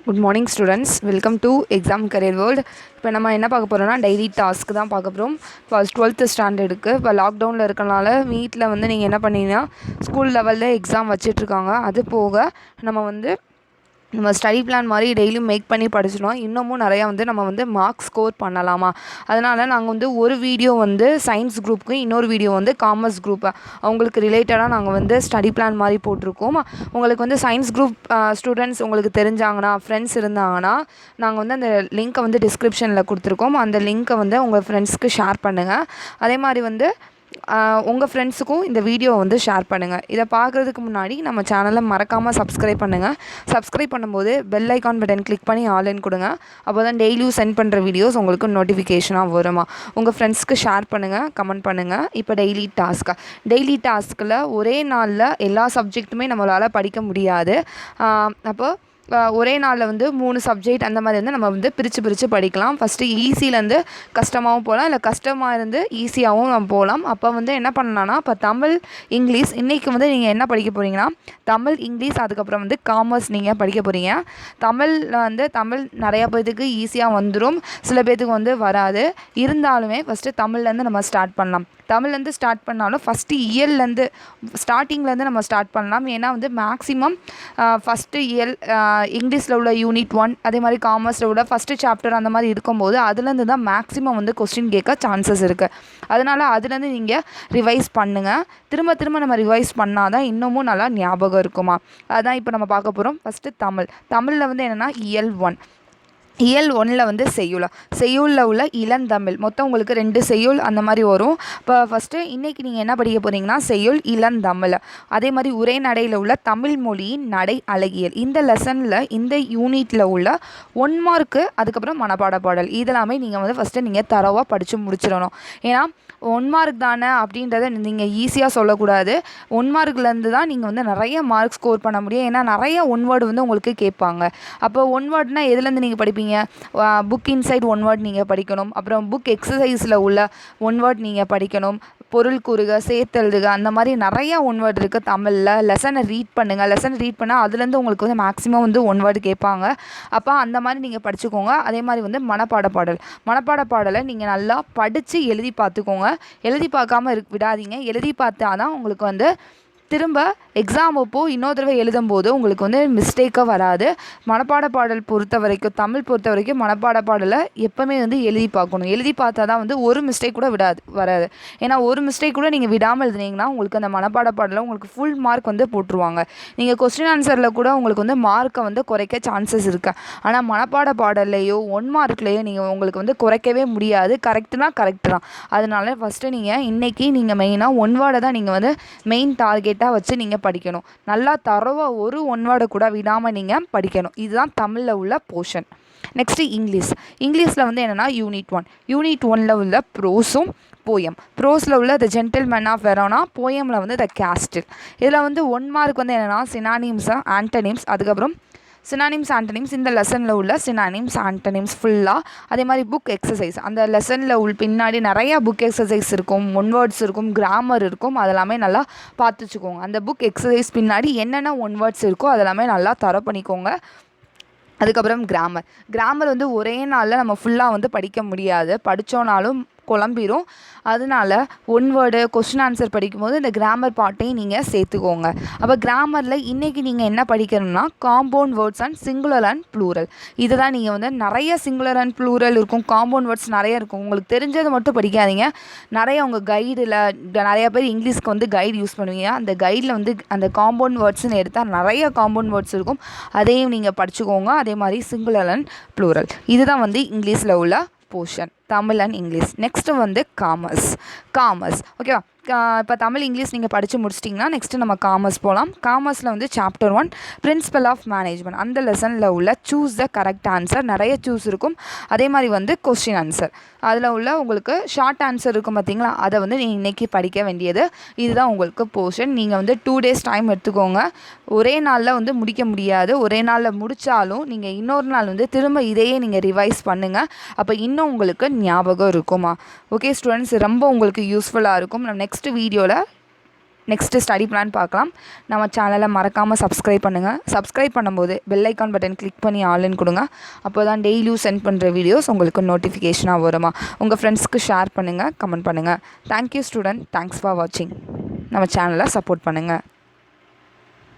Good morning students, welcome to exam career world. இப்போ நம்ம என்ன பார்க்க போகிறோம்னா டெய்லி டாஸ்க்கு தான் பார்க்க போகிறோம். இப்போ 12th ஸ்டாண்டர்டுக்கு இப்போ லாக்டவுனில் இருக்கனால வீட்டில் வந்து நீங்கள் என்ன பண்ணீங்கன்னா ஸ்கூல் லெவலில் எக்ஸாம் வச்சிட்ருக்காங்க. அது போக நம்ம ஸ்டடி பிளான் மாதிரி டெய்லியும் மேக் பண்ணி படிச்சிடும். இன்னமும் நிறையா நம்ம மார்க்ஸ் ஸ்கோர் பண்ணலாமா. அதனால் நாங்கள் ஒரு வீடியோ சயின்ஸ் குரூப்புக்கு, இன்னொரு வீடியோ காமர்ஸ் குரூப் அவங்களுக்கு ரிலேட்டடாக நாங்கள் ஸ்டடி பிளான் மாதிரி போட்டிருக்கோம். உங்களுக்கு சயின்ஸ் குரூப் ஸ்டூடெண்ட்ஸ் உங்களுக்கு தெரிஞ்சாங்கன்னா, ஃப்ரெண்ட்ஸ் இருந்தாங்கன்னா, நாங்கள் அந்த லிங்க்கை டிஸ்கிரிப்ஷனில் கொடுத்துருக்கோம். அந்த லிங்க்கை உங்கள் ஃப்ரெண்ட்ஸ்க்கு ஷேர் பண்ணுங்கள். அதே மாதிரி உங்கள் ஃப்ரெண்ட்ஸுக்கும் இந்த வீடியோவை ஷேர் பண்ணுங்கள். இதை பார்க்குறதுக்கு முன்னாடி நம்ம சேனலை மறக்காமல் சப்ஸ்கிரைப் பண்ணுங்கள். சப்ஸ்கிரைப் பண்ணும்போது பெல் ஐக்கான் பட்டன் கிளிக் பண்ணி ஆன்லைன் கொடுங்க. அப்போ தான் டெய்லியும் சென்ட் பண்ணுற வீடியோஸ் உங்களுக்கு நோட்டிஃபிகேஷனாக வருமா. உங்கள் ஃப்ரெண்ட்ஸ்க்கு ஷேர் பண்ணுங்கள், கமெண்ட் பண்ணுங்கள். இப்போ டெய்லி டாஸ்கில் ஒரே நாளில் எல்லா சப்ஜெக்ட்டுமே நம்மளால் படிக்க முடியாது. அப்போ ஒரே நாளில் 3 சப்ஜெக்ட் அந்த மாதிரி நம்ம பிரித்து படிக்கலாம். ஃபஸ்ட்டு ஈஸியிலேருந்து கஷ்டமாகவும் போகலாம், இல்லை கஷ்டமாக இருந்து ஈஸியாகவும் நம்ம போகலாம். அப்போ என்ன பண்ணலான்னா, இப்போ தமிழ், இங்கிலீஷ் இன்றைக்கி நீங்கள் என்ன படிக்க போகிறீங்கன்னா தமிழ், இங்கிலீஷ், அதுக்கப்புறம் காமர்ஸ் நீங்கள் படிக்க போகிறீங்க. தமிழ் நிறையா பேர்த்துக்கு ஈஸியாக வந்துடும், சில பேர்த்துக்கு வராது. இருந்தாலுமே ஃபஸ்ட்டு தமிழ்லேருந்து நம்ம ஸ்டார்ட் பண்ணலாம். தமிழ்லேருந்து ஸ்டார்ட் பண்ணாலும் ஃபஸ்ட்டு இயர்லேருந்து ஸ்டார்டிங்லேருந்து நம்ம ஸ்டார்ட் பண்ணலாம். ஏன்னா மேக்ஸிமம் ஃபஸ்ட்டு இயர் இங்கிலீஷில் உள்ள யூனிட் 1, அதே மாதிரி காமர்ஸில் உள்ள ஃபஸ்ட்டு சாப்டர் அந்த மாதிரி இருக்கும்போது அதுலேருந்து தான் மேக்ஸிமம் கொஸ்டின் கேட்க சான்சஸ் இருக்குது. அதனால் அதுலேருந்து நீங்கள் ரிவைஸ் பண்ணுங்கள். திரும்ப நம்ம ரிவைஸ் பண்ணால் தான் இன்னமும் நல்லா ஞாபகம் இருக்குமா. அதுதான் இப்போ நம்ம பார்க்க போகிறோம். ஃபஸ்ட்டு தமிழில் என்னென்னா இயல் 1. இயல் 1ல் செய்யுளில் உள்ள இளந்தமிழ் மொத்தம் உங்களுக்கு 2 செய்யுள் அந்த மாதிரி வரும். இப்போ ஃபஸ்ட்டு இன்றைக்கி நீங்கள் என்ன படிக்க போகிறீங்கன்னா செய்யுள், இளந்தமிழ். அதே மாதிரி உரைநடையில் உள்ள தமிழ் மொழியின் நடை அழகியல். இந்த லெசனில் இந்த யூனிட்டில் உள்ள 1 மார்க்கு, அதுக்கப்புறம் மனப்பாட பாடல், இதெல்லாமே நீங்கள் ஃபஸ்ட்டு நீங்கள் தரவாக படித்து முடிச்சிடணும். ஏன்னா 1 மார்க் தானே அப்படின்றத நீங்கள் ஈஸியாக சொல்லக்கூடாது. 1 மார்க்லேருந்து தான் நீங்கள் நிறைய மார்க் ஸ்கோர் பண்ண முடியும். ஏன்னா நிறைய 1 வேர்டு உங்களுக்கு கேட்பாங்க. அப்போ 1 வேர்டுனா எதுலேருந்து நீங்கள் படிப்பீங்க? புக் இன்சைட் 1 வேர்ட் நீங்கள் படிக்கணும். அப்புறம் புக் எக்ஸசைஸில் உள்ள 1 வேர்ட் நீங்கள் படிக்கணும். பொருள் கூறுக, சேர்த்தெழுதுக, அந்த மாதிரி நிறையா 1 வேர்டு இருக்குது தமிழில். லெசனை ரீட் பண்ணுங்கள். லெசன் ரீட் பண்ணால் அதுலேருந்து உங்களுக்கு மேக்ஸிமம் 1 வேர்டு கேட்பாங்க. அப்போ அந்த மாதிரி நீங்கள் படிச்சுக்கோங்க. அதே மாதிரி மனப்பாட பாடலை நீங்கள் நல்லா படித்து எழுதி பார்த்துக்கோங்க. எழுதி பார்க்காம விடாதீங்க. எழுதி பார்த்தா தான் உங்களுக்கு திரும்ப எக்ஸாம் அப்போது இன்னொரு தடவை எழுதும்போது உங்களுக்கு மிஸ்டேக்காக வராது. மனப்பாட பாடல் பொறுத்த வரைக்கும், தமிழ் பொறுத்த வரைக்கும் மனப்பாட பாடலை எப்போவுமே எழுதி பார்க்கணும். எழுதி பார்த்தா தான் ஒரு மிஸ்டேக் கூட வராது. ஏன்னா ஒரு மிஸ்டேக் கூட நீங்கள் விடாமல் எழுதுனீங்கன்னா உங்களுக்கு அந்த மனப்பாட பாடலை உங்களுக்கு ஃபுல் மார்க் போட்டுருவாங்க. நீங்கள் கொஸ்டின் ஆன்சரில் கூட உங்களுக்கு மார்க்கை குறைக்க சான்சஸ் இருக்குது. ஆனால் மனப்பாட பாடல்லையோ 1 மார்க்லேயோ நீங்கள் உங்களுக்கு குறைக்கவே முடியாது. கரெக்டு தான். அதனால ஃபஸ்ட்டு நீங்கள் இன்றைக்கி நீங்கள் மெயினாக 1 வேர்டை தான் நீங்கள் மெயின் டார்கெட் வச்சு நீங்கள் படிக்கணும். நல்லா தரவாக ஒரு 1 வேர்டை கூட விடாமல் நீங்கள் படிக்கணும். இதுதான் தமிழில் உள்ள போர்ஷன். நெக்ஸ்ட்டு இங்கிலீஷில் என்னென்னா யூனிட் 1ல் உள்ள ப்ரோஸும் போயம். ப்ரோஸில் உள்ள த ஜென்டில்மேன் ஆஃப் வெரோனா, போயமில் த கேஸ்டில். இதில் 1 மார்க் என்னென்னா சினானிம்ஸ், ஆன்டனிம்ஸ், அதுக்கப்புறம் சினானிம்ஸ், ஆன்டனிம்ஸ். இந்த லெசனில் உள்ள சினானிம்ஸ், ஆன்டனிம்ஸ் ஃபுல்லாக. அதே மாதிரி புக் எக்ஸசைஸ், அந்த லெசனில் பின்னாடி நிறையா புக் எக்ஸசைஸ் இருக்கும், 1 வேர்ட்ஸ் இருக்கும், கிராமர் இருக்கும். அதெல்லாமே நல்லா பார்த்துச்சுக்கோங்க. அந்த புக் எக்ஸசைஸ் பின்னாடி என்னென்ன 1 வேர்ட்ஸ் இருக்கோ அதெல்லாமே நல்லா தர பண்ணிக்கோங்க. அதுக்கப்புறம் கிராமர் ஒரே நாளில் நம்ம ஃபுல்லாக படிக்க முடியாது. படித்தோனாலும் குழம்பிடும். அதனால் 1 வேர்டு கொஸ்டின் ஆன்சர் படிக்கும்போது இந்த கிராமர் பார்ட்டையும் நீங்கள் சேர்த்துக்கோங்க. அப்போ கிராமரில் இன்றைக்கி நீங்கள் என்ன படிக்கணும்னா compound words and singular and plural. இதை தான் நீங்கள் நிறைய சிங்குலர் அண்ட் ப்ளூரல் இருக்கும், காம்பவுண்ட் வேர்ட்ஸ் நிறைய இருக்கும். உங்களுக்கு தெரிஞ்சதை மட்டும் படிக்காதீங்க. நிறைய உங்கள் கைடில் நிறையா பேர் இங்கிலீஷ்க்கு கைடு யூஸ் பண்ணுவீங்க. அந்த கைடில் அந்த காம்பவுண்ட் வேர்ட்ஸ்னு எடுத்தால் நிறைய காம்பவுண்ட் வேர்ட்ஸ் இருக்கும். அதையும் நீங்கள் படிச்சுக்கோங்க. அதே மாதிரி சிங்குலர் அண்ட் ப்ளூரல். இதுதான் இங்கிலீஷில் உள்ள portion, Tamil and English. Next commerce. ஓகேவா. இப்போ தமிழ், இங்கிலீஷ் நீங்கள் படித்து முடிச்சிட்டிங்கன்னா நெக்ஸ்ட்டு நம்ம காமர்ஸ் போகலாம். காமர்ஸில் சாப்டர் 1 பிரின்சிபல் ஆஃப் மேனேஜ்மெண்ட். அந்த லெசனில் உள்ள சூஸ் த கரெக்ட் ஆன்சர், நிறைய சூஸ் இருக்கும். அதே மாதிரி கொஸ்டின் ஆன்சர், அதில் உள்ள உங்களுக்கு ஷார்ட் ஆன்சர் இருக்கும் பார்த்தீங்களா, அதை நீங்கள் இன்றைக்கி படிக்க வேண்டியது. இதுதான் உங்களுக்கு போர்ஷன். நீங்கள் 2 டேஸ் டைம் எடுத்துக்கோங்க. ஒரே நாளில் முடிக்க முடியாது. ஒரே நாளில் முடித்தாலும் நீங்கள் இன்னொரு நாள் திரும்ப இதையே நீங்கள் ரிவைஸ் பண்ணுங்கள். அப்போ இன்னும் உங்களுக்கு ஞாபகம் இருக்குமா. ஓகே ஸ்டூடெண்ட்ஸ், ரொம்ப உங்களுக்கு யூஸ்ஃபுல்லாக இருக்கும். நம்ம நெக்ஸ்ட் வீடியோவில் நெக்ஸ்ட்டு ஸ்டடி பிளான் பார்க்கலாம். நம்ம சேனலை மறக்காமல் சப்ஸ்கிரைப் பண்ணுங்கள். சப்ஸ்கிரைப் பண்ணும்போது பெல் ஐக்கான் பட்டன் கிளிக் பண்ணி ஆளுன்னு கொடுங்க. அப்போ தான் டெய்லியும் சென்ட் பண்ணுற வீடியோஸ் உங்களுக்கு நோட்டிஃபிகேஷனாக வருமா. உங்கள் ஃப்ரெண்ட்ஸ்க்கு ஷேர் பண்ணுங்கள், கமெண்ட் பண்ணுங்கள். Thank you student. தேங்க்ஸ் ஃபார் வாட்சிங். நம்ம சேனலை சப்போர்ட் பண்ணுங்கள்.